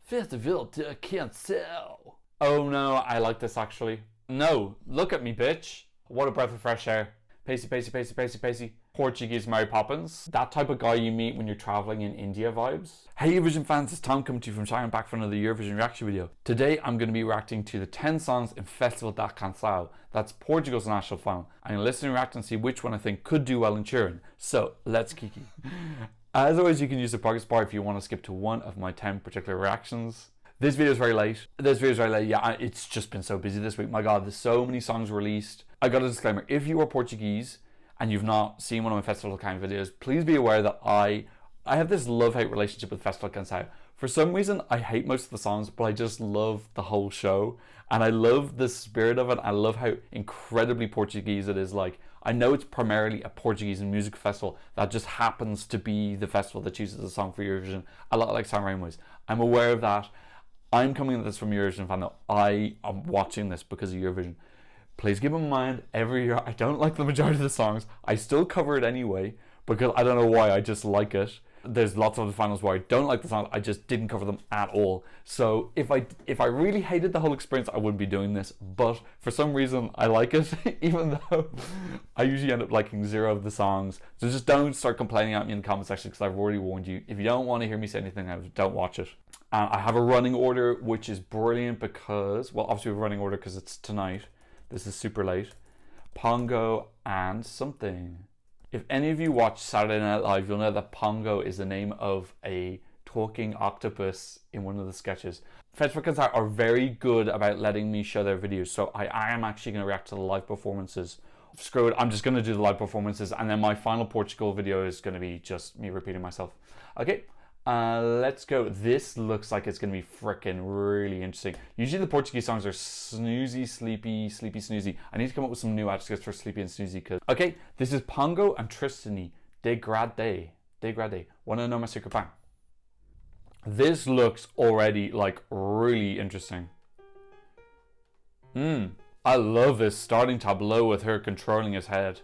Festival de Cancao. Oh no, I like this actually. No, look at me, bitch. What a breath of fresh air. Pacey, pacey, pacey, pacey, pacey. Portuguese Mary Poppins. That type of guy you meet when you're traveling in India vibes. Hey Eurovision fans, it's Tom coming to you from China, back for another Eurovision reaction video. Today I'm going to be reacting to the 10 songs in Festival da Cancao. That's Portugal's national final. I'm going to listen and react and see which one I think could do well in Turin. So, let's kiki. As always, you can use the progress bar if you want to skip to one of my 10 particular reactions. This video is very late. Yeah, it's just been so busy this week. My God, there's so many songs released. I got a disclaimer. If you are Portuguese and you've not seen one of my Festival kind of videos, please be aware that I have this love-hate relationship with Festival Cancao. For some reason, I hate most of the songs, but I just love the whole show. And I love the spirit of it. I love how incredibly Portuguese it is. Like, I know it's primarily a Portuguese music festival that just happens to be the festival that chooses a song for Eurovision, a lot like San Remo's. I'm aware of that. I'm coming at this from Eurovision fan. I am watching this because of Eurovision. Please keep in mind, every year I don't like the majority of the songs. I still cover it anyway because I don't know why, I just like it. There's lots of the finals where I don't like the songs, I just didn't cover them at all. So if I really hated the whole experience, I wouldn't be doing this. But for some reason, I like it, even though I usually end up liking 0 of the songs. So just don't start complaining at me in the comment section because I've already warned you. If you don't want to hear me say anything, don't watch it. I have a running order, which is brilliant because, well, obviously we have a running order because it's tonight. This is super late. Pongo and something. If any of you watch Saturday Night Live, you'll know that Pongo is the name of a talking octopus in one of the sketches. Festival Cancao are very good about letting me show their videos, so I am actually going to react to the live performances. Screw it, I'm just going to do the live performances, and then my final Portugal video is going to be just me repeating myself. Okay. Let's go. This looks like it's going to be frickin' really interesting. Usually the Portuguese songs are snoozy, sleepy, sleepy, snoozy. I need to come up with some new adjectives for sleepy and snoozy. Okay, this is Pongo and Tristany. Dégrá.dê. Dégrá.dê. Wanna know my secret bang? This looks already like really interesting. I love this starting tableau with her controlling his head.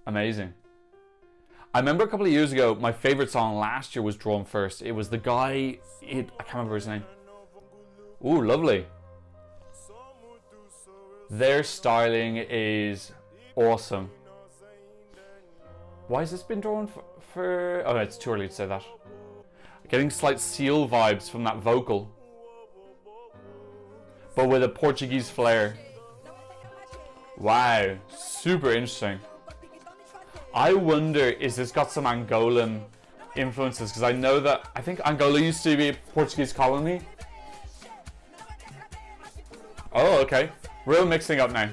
Amazing. I remember a couple of years ago, my favorite song last year was Drawn First. It was the guy, I can't remember his name. Ooh, lovely. Their styling is awesome. Why has this been drawn for? Oh, it's too early to say that. Getting slight Seal vibes from that vocal, but with a Portuguese flair. Wow, super interesting. I wonder, is this got some Angolan influences? Because I know that, I think Angola used to be a Portuguese colony. Oh, okay. Real mixing up now.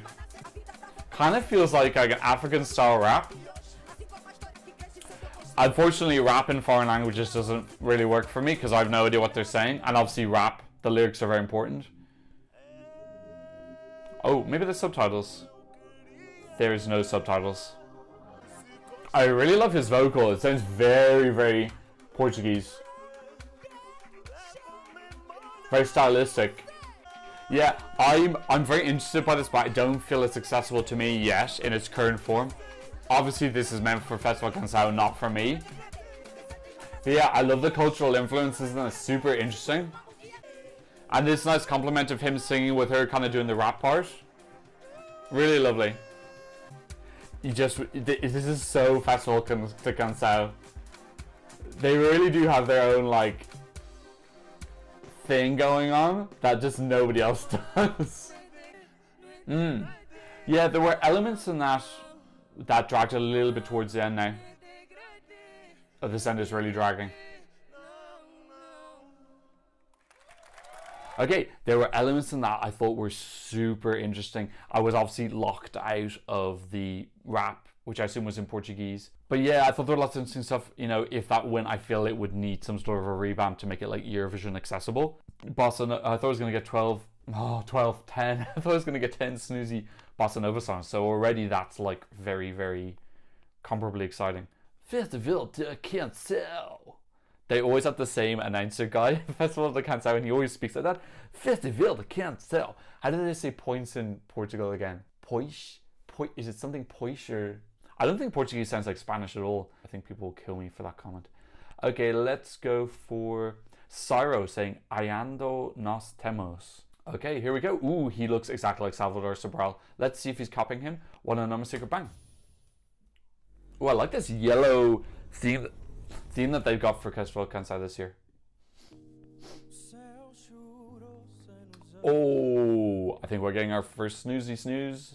Kind of feels like an African style rap. Unfortunately, rap in foreign languages doesn't really work for me because I have no idea what they're saying. And obviously rap, the lyrics are very important. Oh, maybe there's subtitles. There is no subtitles. I really love his vocal. It sounds very, very Portuguese. Very stylistic. Yeah, I'm very interested by this, but I don't feel it's accessible to me yet in its current form. Obviously, this is meant for Festival Cancao, not for me. But yeah, I love the cultural influences and it's super interesting. And this nice compliment of him singing with her kind of doing the rap part. Really lovely. This is so Festival de Cancao. They really do have their own like thing going on that just nobody else does. Yeah, there were elements in that dragged a little bit towards the end now. Oh, this end is really dragging. Okay, there were elements in that I thought were super interesting. I was obviously locked out of the rap, which I assume was in Portuguese. But yeah, I thought there were lots of interesting stuff. You know, if that win, I feel it would need some sort of a revamp to make it like Eurovision accessible. Bossa Nova, I thought I was going to get 10. I thought I was going to get 10 snoozy Bossa Nova songs. So already that's like very, very comparably exciting. Festival de Cancao. They always have the same announcer guy, Festival de Cancao, and he always speaks like that. Festival de Cancao. How do they say points in Portugal again? Pois? Is it something pois or? I don't think Portuguese sounds like Spanish at all. I think people will kill me for that comment. Okay, let's go for Syro saying Ainda temos. Okay, here we go. Ooh, he looks exactly like Salvador Sobral. Let's see if he's copying him. One and number secret bang. Ooh, I like this yellow theme that they've got for Festival Cancao this year. Oh, I think we're getting our first snooze.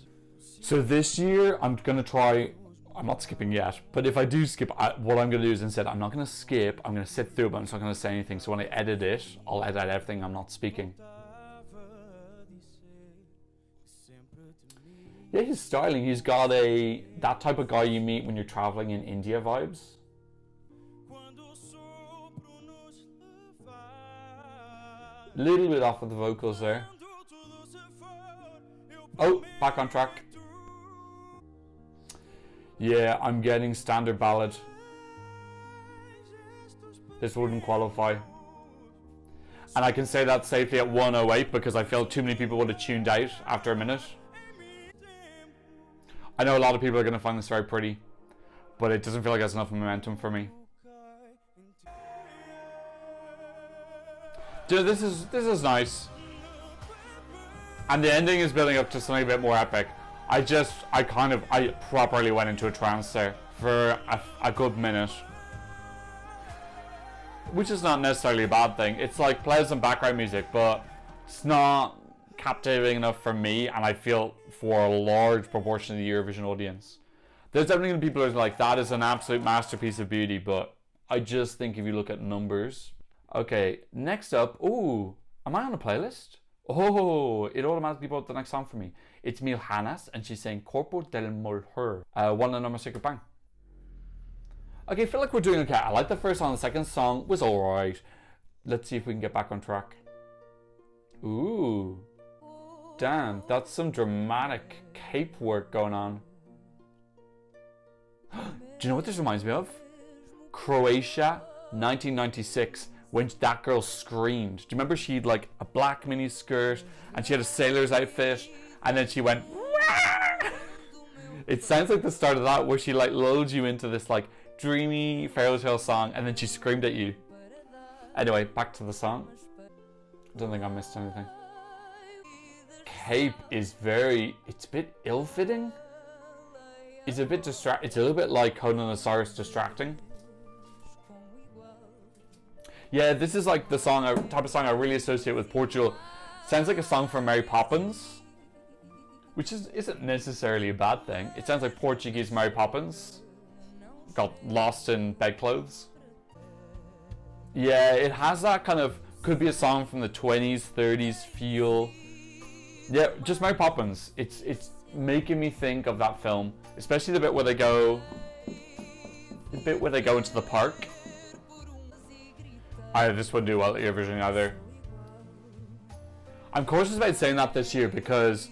So this year, I'm going to try... I'm not skipping yet, but if I do skip, what I'm going to do is instead, I'm not going to skip, I'm going to sit through it, but I'm just not going to say anything. So when I edit it, I'll edit everything I'm not speaking. Yeah, he's styling. He's got that type of guy you meet when you're traveling in India vibes. Little bit off with the vocals there. Oh, back on track. Yeah, I'm getting standard ballad. This wouldn't qualify. And I can say that safely at 108 because I feel too many people would have tuned out after a minute. I know a lot of people are going to find this very pretty, but it doesn't feel like there's enough momentum for me. Dude, this is nice. And the ending is building up to something a bit more epic. I properly went into a trance there for a good minute. Which is not necessarily a bad thing. It's like pleasant background music, but it's not captivating enough for me, and I feel for a large proportion of the Eurovision audience. There's definitely people who are like, that is an absolute masterpiece of beauty, but I just think if you look at numbers. Okay, next up, ooh, am I on a playlist? Oh, it automatically brought the next song for me. It's Milhanas, and she's saying Corpo del mulher. One and number secret bang. Okay, I feel like we're doing okay. I like the first song. The second song was alright. Let's see if we can get back on track. Ooh. Damn, that's some dramatic cape work going on. Do you know what this reminds me of? Croatia, 1996, when that girl screamed. Do you remember she had like a black mini skirt and she had a sailor's outfit and then she went... It sounds like the start of that where she like lulled you into this like dreamy fairy tale song and then she screamed at you. Anyway, back to the song. I don't think I missed anything. Cape is it's a bit ill-fitting. It's a bit it's a little bit like Conan Osiris distracting. Yeah, this is like the type of song I really associate with Portugal. Sounds like a song from Mary Poppins, which isn't necessarily a bad thing. It sounds like Portuguese Mary Poppins got lost in bedclothes. Yeah, it has that kind of, could be a song from the 20s, 30s feel. Yeah, just Mary Poppins. It's making me think of that film, especially the bit where they go into the park. This wouldn't do well at Eurovision either. I'm cautious about saying that this year because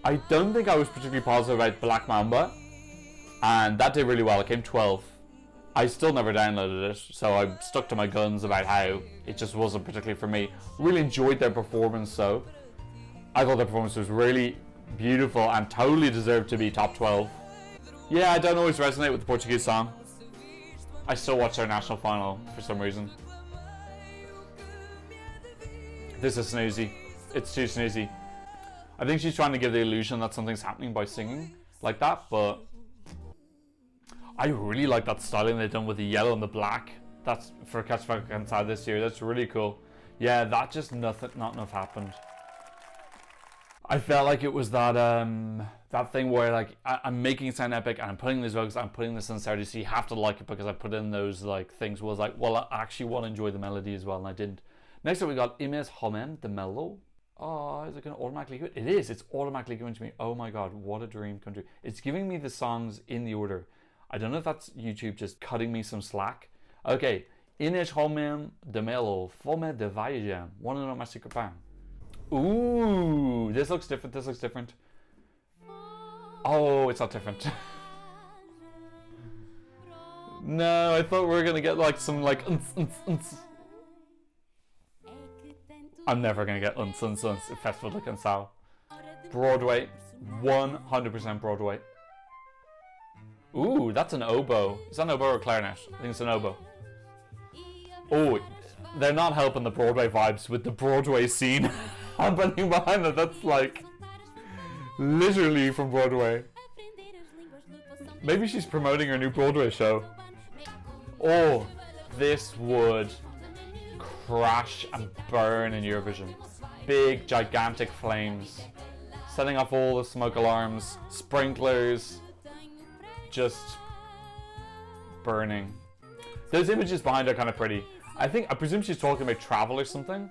I don't think I was particularly positive about Black Mamba, and that did really well. It came 12th. I still never downloaded it, so I'm stuck to my guns about how it just wasn't particularly for me. Really enjoyed their performance though. I thought their performance was really beautiful and totally deserved to be top 12. Yeah, I don't always resonate with the Portuguese song. I still watch their national final for some reason. This is snoozy. It's too snoozy. I think she's trying to give the illusion that something's happening by singing like that, but I really like that styling they've done with the yellow and the black. That's for Castro Cancao this year. That's really cool. Yeah, that just not enough happened. I felt like it was that thing where like I'm making it sound epic and I'm putting these vocals, I'm putting the sincerity, so you have to like it because I put in those like things. Was like, well, I actually want to enjoy the melody as well, and I didn't. Next up we got Homem, the Melo. Oh, is it going to automatically go? It is. It's automatically going to me. Oh my god, what a dream come true. It's giving me the songs in the order. I don't know if that's YouTube just cutting me some slack. Okay, Homem, the Melo, Fome, viagem. One and my secret bang. Ooh, this looks different. This looks different. Oh, it's not different. No, I thought we were gonna get like some like I'm never gonna get at Festival de Cancao. Broadway, 100% Broadway. Ooh, that's an oboe. Is that an oboe or a clarinet? I think it's an oboe. Oh, They're not helping the Broadway vibes with the Broadway scene happening behind it. That's like literally from Broadway. Maybe she's promoting her new Broadway show. Oh, this would crash and burn in Eurovision. Big, gigantic flames. Setting off all the smoke alarms, sprinklers, just burning. Those images behind are kind of pretty. I presume she's talking about travel or something.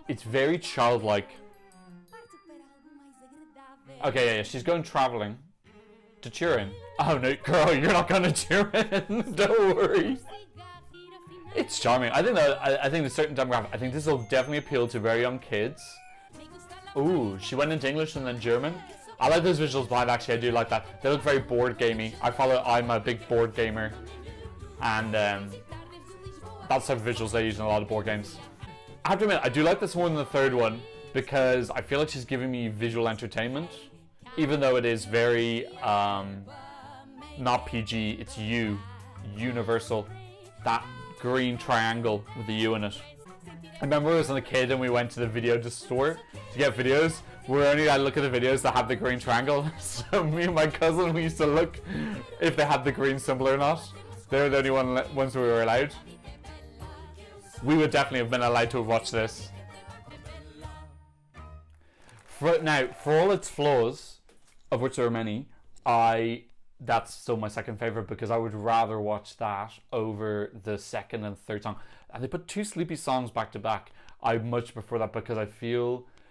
It's very childlike. Okay, yeah, she's going traveling to Turin. Oh no, girl, you're not going to Turin. Don't worry. It's charming. I think there's a certain demographic. I think this will definitely appeal to very young kids. Ooh, she went into English and then German. I like those visuals behind, actually. I do like that. They look very board gamey. I'm a big board gamer. And that's the type of visuals they use in a lot of board games. I have to admit, I do like this more than the third one because I feel like she's giving me visual entertainment. Even though it is very, not PG, it's universal. That green triangle with the U in it. I remember I was a kid and we went to the video store to get videos. We're only allowed to look at the videos that have the green triangle. So me and my cousin, we used to look if they had the green symbol or not. They were the only ones we were allowed. We would definitely have been allowed to have watched this. Now, for all its flaws, of which there are many, that's still my second favourite because I would rather watch that over the second and third song. And they put two sleepy songs back to back. I much prefer that because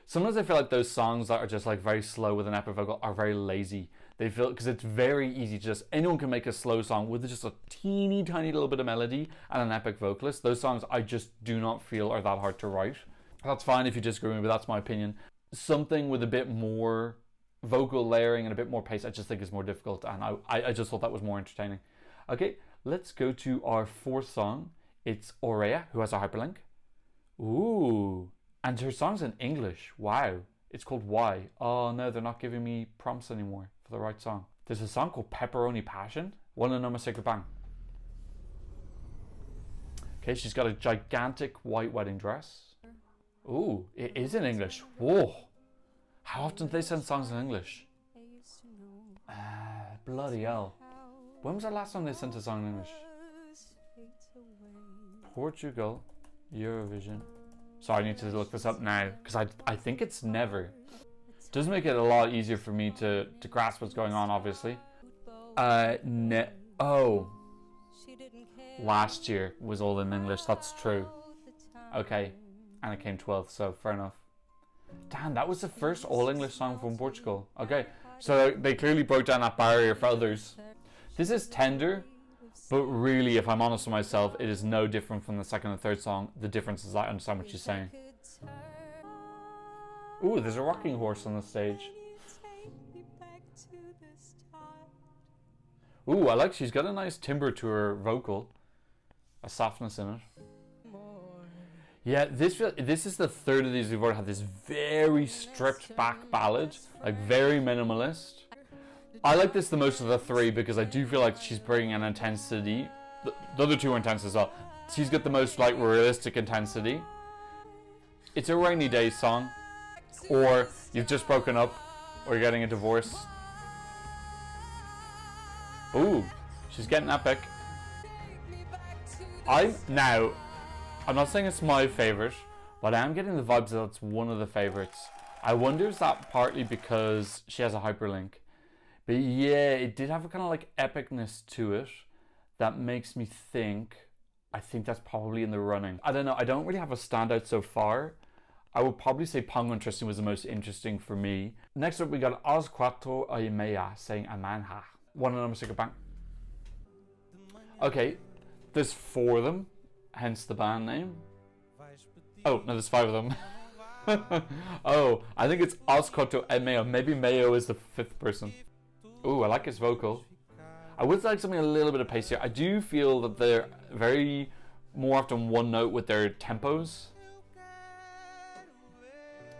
sometimes I feel like those songs that are just like very slow with an epic vocal are very lazy. Because it's very easy to anyone can make a slow song with just a teeny tiny little bit of melody and an epic vocalist. Those songs I just do not feel are that hard to write. That's fine if you disagree with me, but that's my opinion. Something with a bit more vocal layering and a bit more pace I just think is more difficult, and I just thought that was more entertaining. Okay, let's go to our fourth song. It's Aurea, who has a hyperlink. Ooh, and her song's in English. Wow. It's called Why. Oh no, they're not giving me prompts anymore for the right song. There's a song called Pepperoni Passion. Wanna know my secret bang? Okay, she's got a gigantic white wedding dress. Ooh, it is in English. Whoa. How often do they send songs in English? Bloody hell. When was the last time they sent a song in English? Portugal, Eurovision. Sorry, I need to look this up now because I think it's never. Does make it a lot easier for me to grasp what's going on, obviously. Last year was all in English, that's true. Okay, and it came 12th, so fair enough. Damn, that was the first all-English song from Portugal. Okay, so they clearly broke down that barrier for others. This is tender, but really, if I'm honest with myself, it is no different from the second and third song. The difference is I understand what she's saying. Ooh, there's a rocking horse on the stage. Ooh, I like she's got a nice timbre to her vocal. A softness in it. Yeah, this is the third of these we've already had. This very stripped back ballad, like very minimalist. I like this the most of the three because I do feel like she's bringing an intensity. The other two are intense as well. She's got the most like realistic intensity. It's a rainy day song, or you've just broken up, or you're getting a divorce. Ooh, she's getting epic. I'm not saying it's my favourite, but I am getting the vibes that it's one of the favourites. I wonder is that partly because she has a hyperlink. But yeah, it did have a kind of like epicness to it that makes me think, I think that's probably in the running. I don't know, I don't really have a standout so far. I would probably say Pongo and Tristany was the most interesting for me. Next up we got Quatro e Meia saying Amanhã. Wanna know my secret bang? Okay, there's 4 of them. Hence the band name. Oh, no, there's 5 of them. Oh, I think it's Quatro e Meia. Maybe Meia is the 5th person. Ooh, I like his vocal. I would like something a little bit of pace here. I do feel that they're very more often one note with their tempos.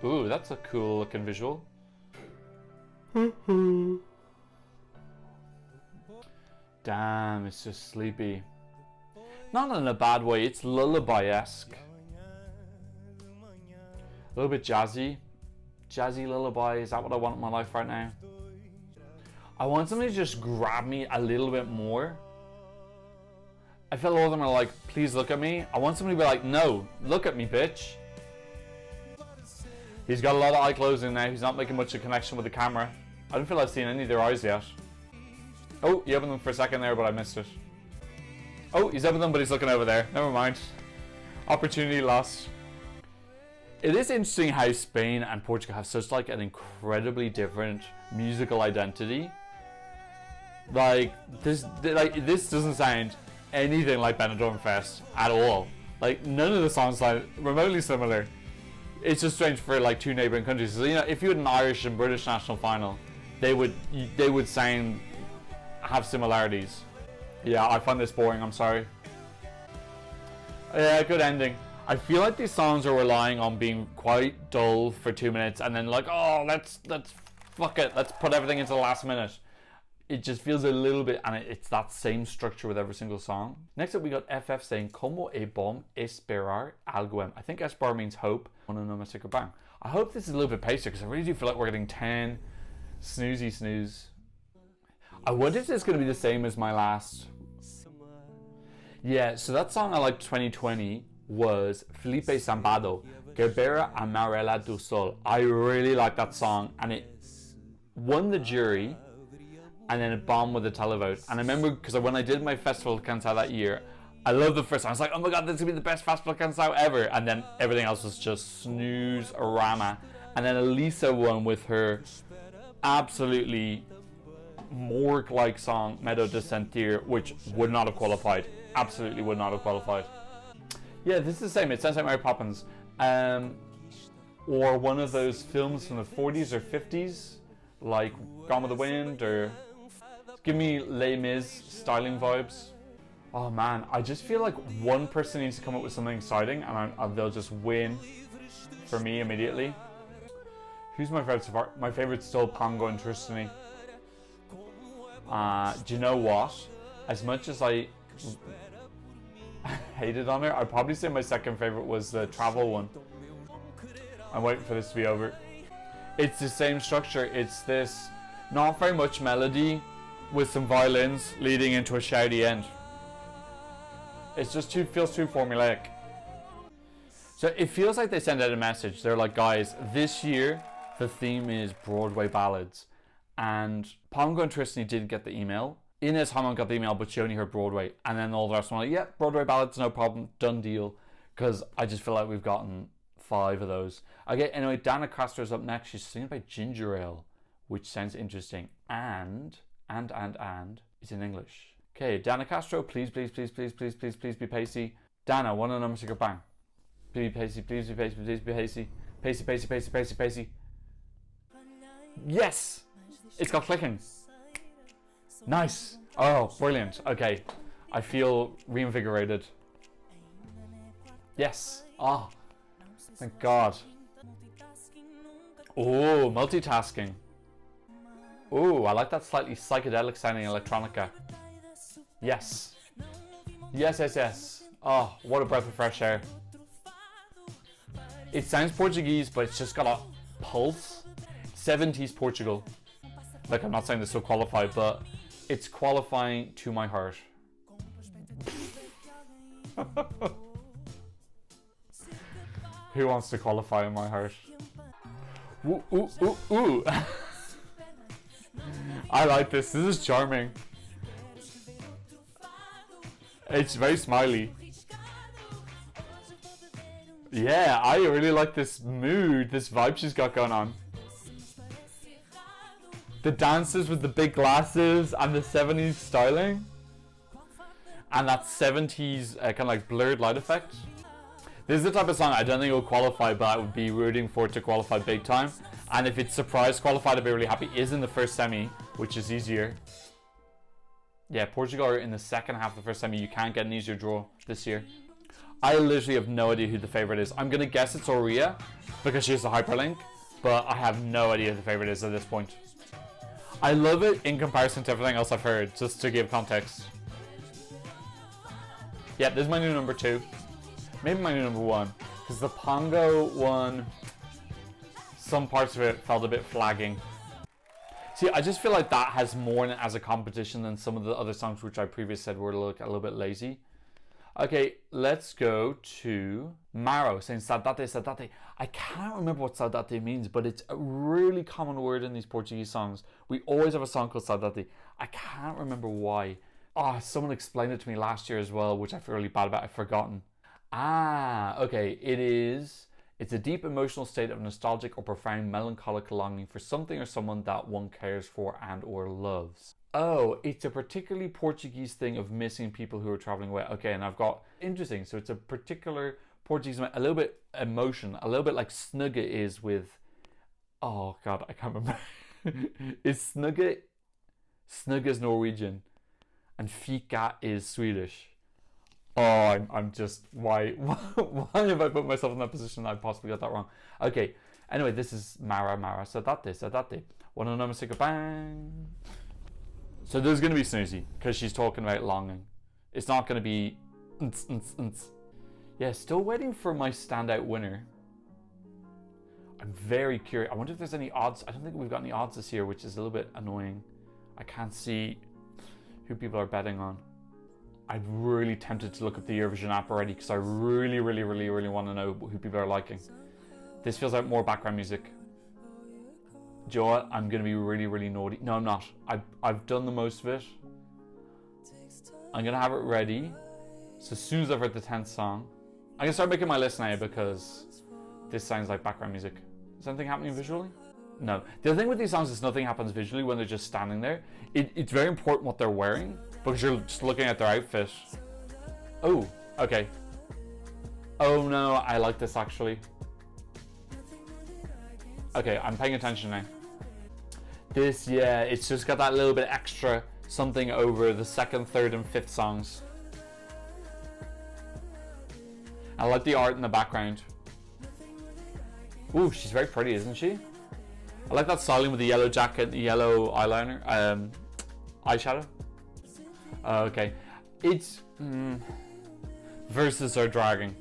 Ooh, that's a cool looking visual. Damn, it's just sleepy. Not in a bad way, it's lullaby-esque. A little bit jazzy. Jazzy lullaby, is that what I want in my life right now? I want somebody to just grab me a little bit more. I feel all of them are like, please look at me. I want somebody to be like, no, look at me, bitch. He's got a lot of eye closing now. He's not making much of a connection with the camera. I don't feel I've seen any of their eyes yet. Oh, he opened them for a second there, but I missed it. Oh, he's opened them, but he's looking over there. Never mind. Opportunity lost. It is interesting how Spain and Portugal have such like an incredibly different musical identity. Like this doesn't sound anything like Benidorm Fest at all. Like none of the songs sound remotely similar. It's just strange for like two neighbouring countries. So, you know, if you had an Irish and British national final, they would have similarities. Yeah, I find this boring. I'm sorry. Yeah, good ending. I feel like these songs are relying on being quite dull for 2 minutes and then like, oh, let's fuck it, let's put everything into the last minute. It just feels a little bit, and it's that same structure with every single song. Next up we got FF saying, como é bom esperar, alguém. I think esperar means hope. Bang. I hope this is a little bit pacer because I really do feel like we're getting 10 snoozy snooze. I wonder if this is going to be the same as my last. Yeah, so that song I liked 2020 was Felipe Sambado, Gerbera Amarela do Sol. I really like that song, and it won the jury, and then it bombed with the televote. And I remember, because when I did my festival Cancao that year, I loved the first song. I was like, oh my god, this is going to be the best festival Cancao ever. And then everything else was just snooze-orama. And then Elisa won with her absolutely morgue-like song, Medo de Sentir, which would not have qualified. Absolutely would not have qualified. Yeah, this is the same. It sounds like Mary Poppins. Or one of those films from the 40s or 50s, like Gone with the Wind, or give me Les Mis styling vibes. Oh man, I just feel like one person needs to come up with something exciting, and they'll just win for me immediately. Who's my favorite so far? My favorite's still Pongo and Tristany. Do you know what? As much as I hated on her, I'd probably say my second favorite was the travel one. I'm waiting for this to be over. It's the same structure. It's this not very much melody with some violins leading into a shouty end. It's just feels too formulaic. So it feels like they send out a message. They're like, guys, this year the theme is Broadway ballads. And Pongo and Tristany didn't get the email. Inês got the email, but she only heard Broadway. And then all the rest were like, yeah, Broadway ballads, no problem, done deal. Because I just feel like we've gotten 5 of those. Okay, anyway, Castro's up next. She's singing about ginger ale, which sounds interesting. And it's in English. Okay, Castro, please be pacey. Dana, one of them, sugar bang. Please be pacey, please be pacey, please be pacey. Pacey. Yes! It's got clicking. Nice. Oh, brilliant. Okay, I feel reinvigorated. Yes. Oh, thank God. Oh, multitasking. Oh, I like that slightly psychedelic sounding electronica. Yes. Yes. Oh, what a breath of fresh air. It sounds Portuguese, but it's just got a pulse. 70s Portugal. Like, I'm not saying this will qualify, but it's qualifying to my heart. Who wants to qualify in my heart? Ooh. I like this. This is charming. It's very smiley. Yeah, I really like this mood, this vibe she's got going on. The dances with the big glasses and the 70s styling. And that 70s kind of like blurred light effect. This is the type of song I don't think it will qualify, but I would be rooting for it to qualify big time. And if it's surprise qualified, I'd be really happy. It is in the first semi, which is easier. Yeah, Portugal are in the second half of the first semi. You can't get an easier draw this year. I literally have no idea who the favorite is. I'm going to guess it's Aurea because she has the hyperlink, but I have no idea who the favorite is at this point. I love it in comparison to everything else I've heard, just to give context. Yeah, this is my new number 2. Maybe my new number 1. Because the Pongo one, some parts of it felt a bit flagging. See, I just feel like that has more in it as a competition than some of the other songs which I previously said were a little bit lazy. Okay, let's go to Maro saying Saudade, Saudade. I can't remember what Saudade means, but it's a really common word in these Portuguese songs. We always have a song called Saudade. I can't remember why. Oh, someone explained it to me last year as well, which I feel really bad about. I've forgotten. Ah, okay. It's a deep emotional state of nostalgic or profound melancholic longing for something or someone that one cares for and or loves. Oh, it's a particularly Portuguese thing of missing people who are traveling away. Okay, and I've got, interesting, so it's a particular Portuguese, a little bit emotion, a little bit like snugga is with, oh God, I can't remember. Is snugga's Norwegian, and fika is Swedish. Oh, I'm just, why have I put myself in that position that I possibly got that wrong? Okay, anyway, this is Mara, Saudade. Wanna know music bang? So there's going to be snoozy, because she's talking about longing. It's not going to be Yeah, still waiting for my standout winner. I'm very curious. I wonder if there's any odds. I don't think we've got any odds this year, which is a little bit annoying. I can't see who people are betting on. I'm really tempted to look up the Eurovision app already, because I really want to know who people are liking. This feels like more background music. Do you know what? I'm going to be really naughty. No, I'm not. I've done the most of it. I'm going to have it ready. So as soon as I've heard the 10th song, I'm going to start making my list now, because this sounds like background music. Is anything happening visually? No. The other thing with these songs is nothing happens visually when they're just standing there. It's very important what they're wearing, because you're just looking at their outfit. Oh, okay. Oh no, I like this actually. Okay, I'm paying attention now. This, yeah, it's just got that little bit extra something over the 2nd, 3rd, and 5th songs. I like the art in the background. Ooh, she's very pretty, isn't she? I like that styling with the yellow jacket, the yellow eyeliner, eyeshadow. Okay, it's verses are dragging,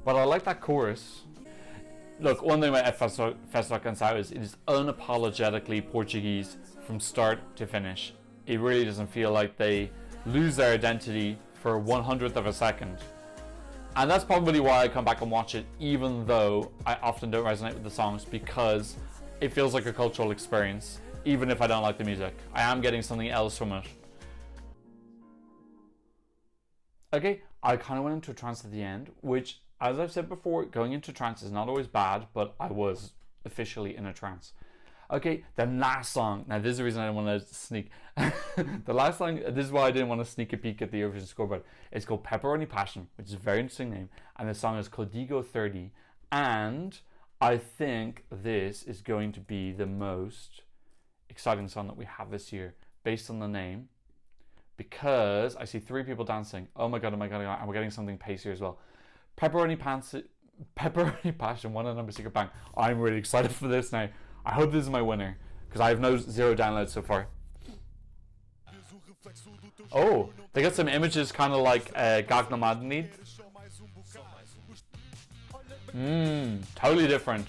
but I like that chorus. Look, one thing about Festival Cancao is it is unapologetically Portuguese from start to finish. It really doesn't feel like they lose their identity for 1/100th of a second. And that's probably why I come back and watch it, even though I often don't resonate with the songs, because it feels like a cultural experience, even if I don't like the music. I am getting something else from it. Okay, I kind of went into a trance at the end, which, as I've said before, going into trance is not always bad, but I was officially in a trance. Okay, the last song. Now, this is the reason I didn't want to sneak. The last song, this is why I didn't want to sneak a peek at the Eurovision scoreboard. It's called Pepperoni Passion, which is a very interesting name. And the song is Código 30. And I think this is going to be the most exciting song that we have this year, based on the name. Because I see 3 people dancing. Oh my god, and we're getting something pacier as well. Pepperoni Passion, one number secret bang. I'm really excited for this now. I hope this is my winner, because I have 0 downloads so far. Oh, they got some images kind of like Gagnamadnid. Totally different.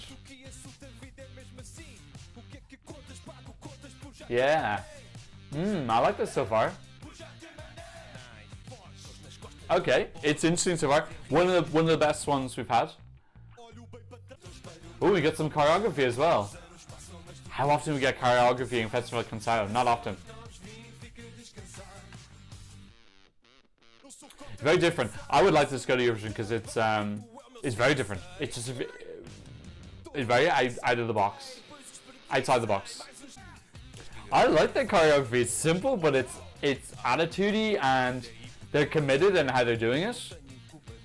Yeah. I like this so far. Okay, it's interesting so far. One of the best ones we've had. Oh, we got some choreography as well. How often do we get choreography in Festival Cancao? Not often. It's very different. I would like this to go to Eurovision because it's very different. It's just it's very out of the box, outside the box. I like the choreography. It's simple, but it's attitudey, and they're committed in how they're doing it.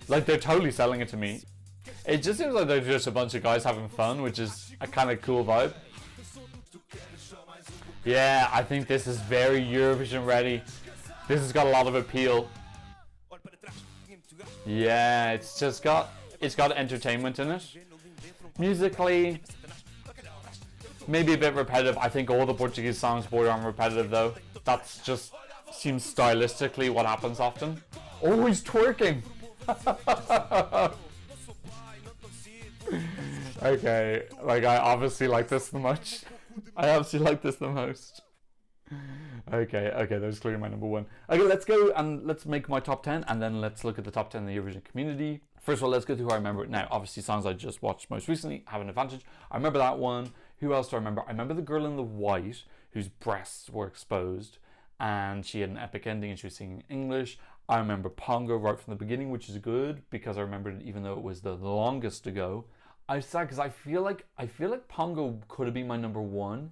Like, they're totally selling it to me. It just seems like they're just a bunch of guys having fun, which is a kind of cool vibe. Yeah, I think this is very Eurovision ready. This has got a lot of appeal. Yeah, it's got entertainment in it. Musically, maybe a bit repetitive. I think all the Portuguese songs border on repetitive though. That's just seems stylistically what happens often. Oh, he's twerking. Okay, like I obviously like this the most. I obviously like this the most. Okay, that's clearly my number one. Okay, let's go and let's make my top 10 and then let's look at the top 10 in the Eurovision community. First of all, let's go through who I remember. Now, obviously songs I just watched most recently have an advantage. I remember that one. Who else do I remember? I remember the girl in the white whose breasts were exposed and she had an epic ending and she was singing English. I remember Pongo right from the beginning, which is good because I remembered it even though it was the longest to go. I'm sad because I feel like Pongo could have been my number one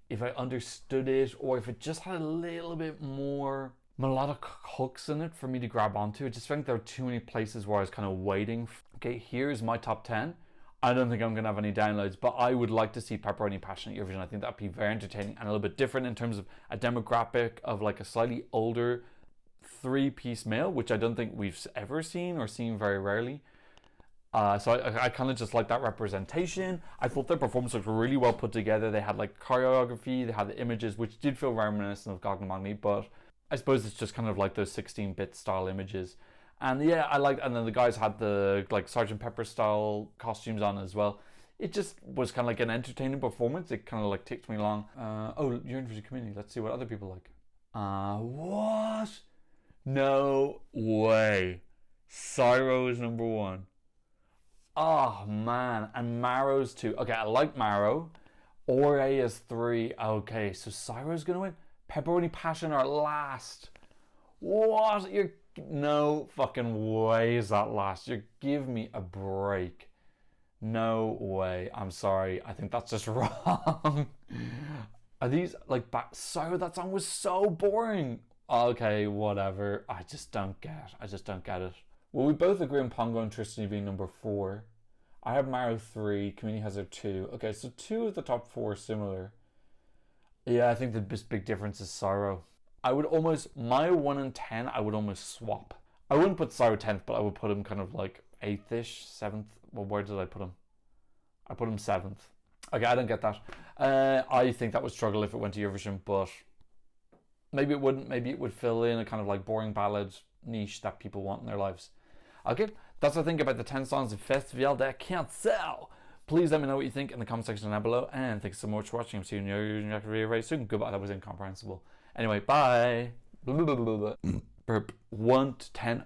if I understood it or if it just had a little bit more melodic hooks in it for me to grab onto. I just think there are too many places where I was kind of waiting. Okay, here's my top 10. I don't think I'm going to have any downloads, but I would like to see Pepperoni Passionate Eurovision. I think that'd be very entertaining and a little bit different in terms of a demographic of like a slightly older three-piece male, which I don't think we've ever seen or seen very rarely. So I kind of just like that representation. I thought their performances were really well put together. They had like choreography, they had the images, which did feel reminiscent of Goggle Magni, but I suppose it's just kind of like those 16-bit style images. And yeah, I liked, and then the guys had the like Sgt. Pepper style costumes on as well. It just was kind of like an entertaining performance. It kind of like ticked me along. Oh, Eurovision community. Let's see what other people like. What? No way. Syro is number one. Oh man, and Maro's 2. Okay, I like Maro. Aurea is 3. Okay, so Syro's gonna win. Pepperoni Passion are last. What? You're no fucking way is that last. You give me a break. No way. I'm sorry. I think that's just wrong. Are these like Syro? That song was so boring. Okay, whatever. I just don't get it. Well, we both agree on Pongo and Tristany being number 4. I have Maro 3, Community has their 2. Okay, so 2 of the top 4 are similar. Yeah, I think the big difference is Syro. I would almost, my 1 and 10, I would almost swap. I wouldn't put Syro 10th, but I would put him kind of like 8th-ish, 7th. Well, where did I put him? I put him 7th. Okay, I don't get that. I think that would struggle if it went to Eurovision, but maybe it wouldn't. Maybe it would fill in a kind of like boring ballad niche that people want in their lives. Okay, that's what I think about the 10 songs of Festival.'Dé Cancao. Please let me know what you think in the comment section down below. And thanks so much for watching. I'm seeing you in your video very soon. Goodbye, that was incomprehensible. Anyway, bye. Burp. 1 to 10.